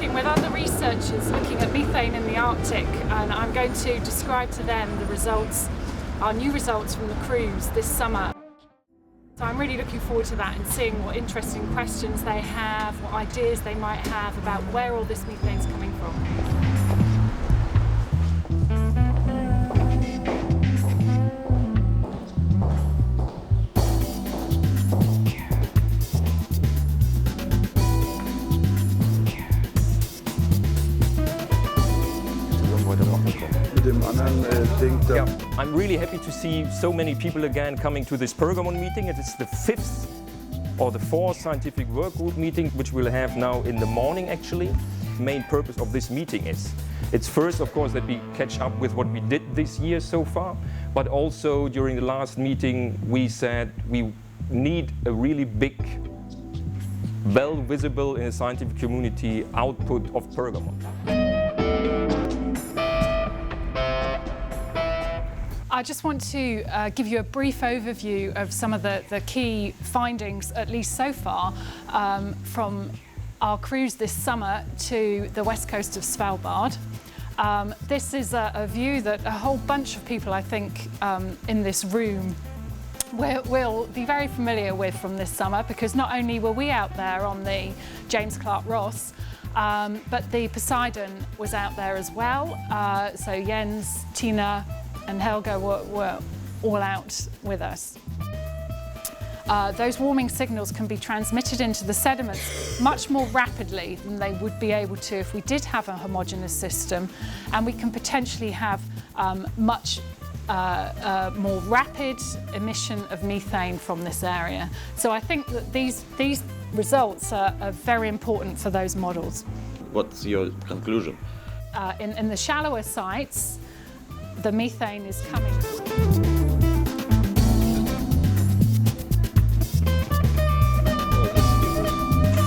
With other researchers looking at methane in the Arctic, and I'm going to describe to them the results, our new results from the cruise this summer. So I'm really looking forward to that and seeing what interesting questions they have, what ideas they might have about where all this methane is coming from. Yeah, I'm really happy to see so many people again coming to this Pergamon meeting. It is the 5th or the 4th scientific work group meeting, which we'll have now in the morning actually. The main purpose of this meeting is, it's first of course that we catch up with what we did this year so far, but also during the last meeting we said we need a really big, well visible in the scientific community output of Pergamon. I just want to give you a brief overview of some of the key findings, at least so far, from our cruise this summer to the west coast of Svalbard. This is a view that a whole bunch of people, I think, in this room will be very familiar with from this summer, because not only were we out there on the James Clark Ross, but the Poseidon was out there as well. So Jens, Tina, and Helga were all out with us. Those warming signals can be transmitted into the sediments much more rapidly than they would be able to if we did have a homogeneous system, and we can potentially have much more rapid emission of methane from this area. So I think that these results are very important for those models. What's your conclusion? In the shallower sites, the methane is coming.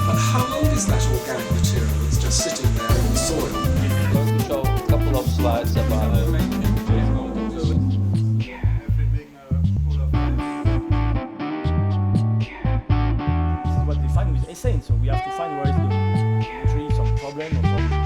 But how old is that organic material that's just sitting there in the soil? I'm going to show a couple of slides about it. This is what we find with ethane, so we have to find where is the usually some problem or something.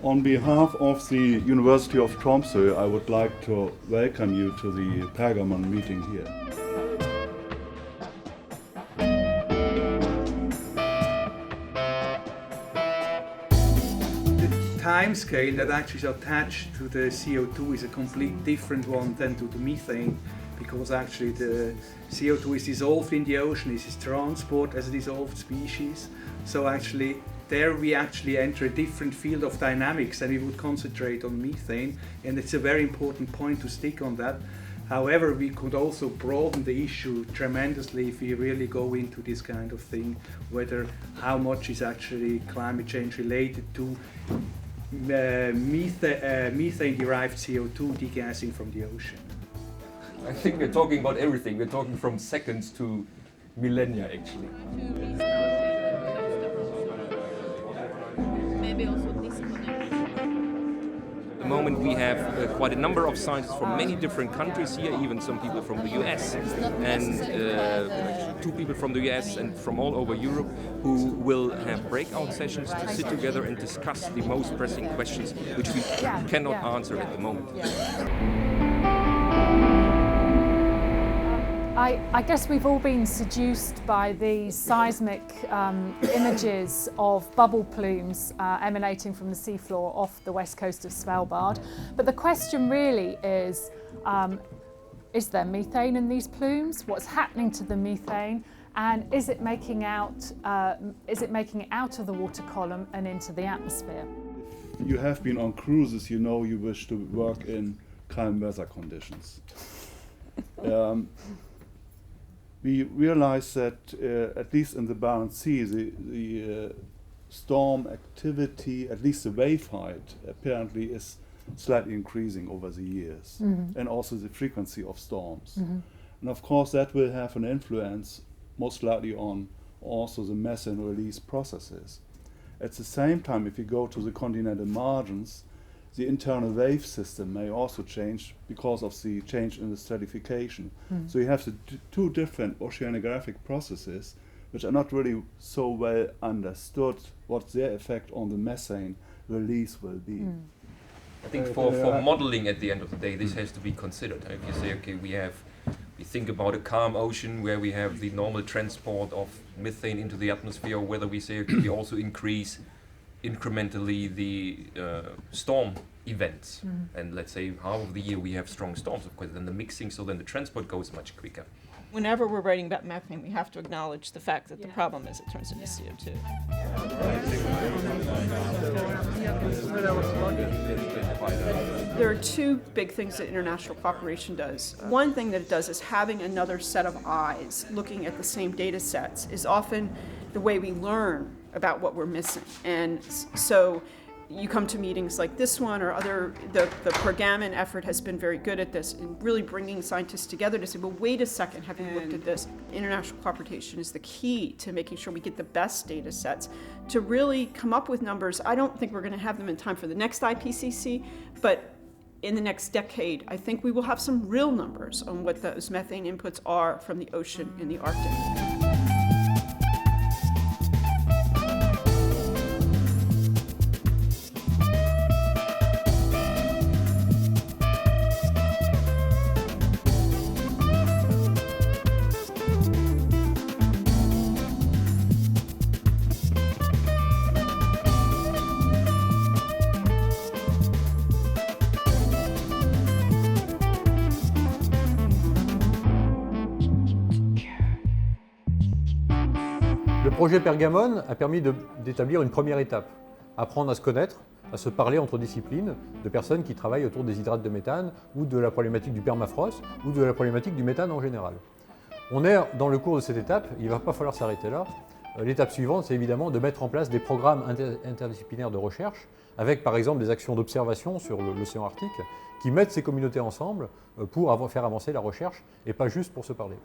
On behalf of the University of Tromsø, I would like to welcome you to the Pergamon meeting here. The time scale that actually is attached to the CO2 is a completely different one than to the methane, because actually the CO2 is dissolved in the ocean, it is transported as a dissolved species. So actually there we actually enter a different field of dynamics and we would concentrate on methane, and it's a very important point to stick on that. However, we could also broaden the issue tremendously if we really go into this kind of thing, whether how much is actually climate change related to methane-derived CO2 degassing from the ocean. I think we're talking about everything. We're talking from seconds to millennia actually. Maybe also disconnect. At the moment we have quite a number of scientists from many different countries here, even some people from the US, and 2 people from the US and from all over Europe who will have breakout sessions to sit together and discuss the most pressing questions which we cannot answer at the moment. I guess we've all been seduced by these seismic images of bubble plumes emanating from the seafloor off the west coast of Svalbard. But the question really is there methane in these plumes? What's happening to the methane? And is it making it out of the water column and into the atmosphere? If you have been on cruises, you know you wish to work in calm weather conditions. We realize that at least in the Barents Sea, the storm activity, at least the wave height, apparently is slightly increasing over the years, and also the frequency of storms. And of course that will have an influence most likely on also the methane release processes. At the same time, if you go to the continental margins, the internal wave system may also change because of the change in the stratification. So you have the 2 different oceanographic processes which are not really so well understood what their effect on the methane release will be. I think for modeling at the end of the day, this has to be considered. If you say, okay, we think about a calm ocean where we have the normal transport of methane into the atmosphere, or whether we say, okay, we also increase incrementally the storm events. And let's say half of the year we have strong storms, of course, then the mixing, so then the transport goes much quicker. Whenever we're writing about methane, we have to acknowledge the fact that the problem is it turns into CO2. There are 2 big things that international cooperation does. One thing that it does is having another set of eyes looking at the same data sets is often the way we learn about what we're missing. And so you come to meetings like this one or other, the Pergamon effort has been very good at this in really bringing scientists together to say, well, wait a second, have you looked at this? International cooperation is the key to making sure we get the best data sets to really come up with numbers. I don't think we're going to have them in time for the next IPCC, but in the next decade, I think we will have some real numbers on what those methane inputs are from the ocean in the Arctic. Le projet Pergamon a permis d'établir une première étape, apprendre à se connaître, à se parler entre disciplines de personnes qui travaillent autour des hydrates de méthane ou de la problématique du permafrost ou de la problématique du méthane en général. On est dans le cours de cette étape, il ne va pas falloir s'arrêter là. L'étape suivante, c'est évidemment de mettre en place des programmes interdisciplinaires de recherche avec par exemple des actions d'observation sur l'océan Arctique qui mettent ces communautés ensemble pour faire avancer la recherche et pas juste pour se parler.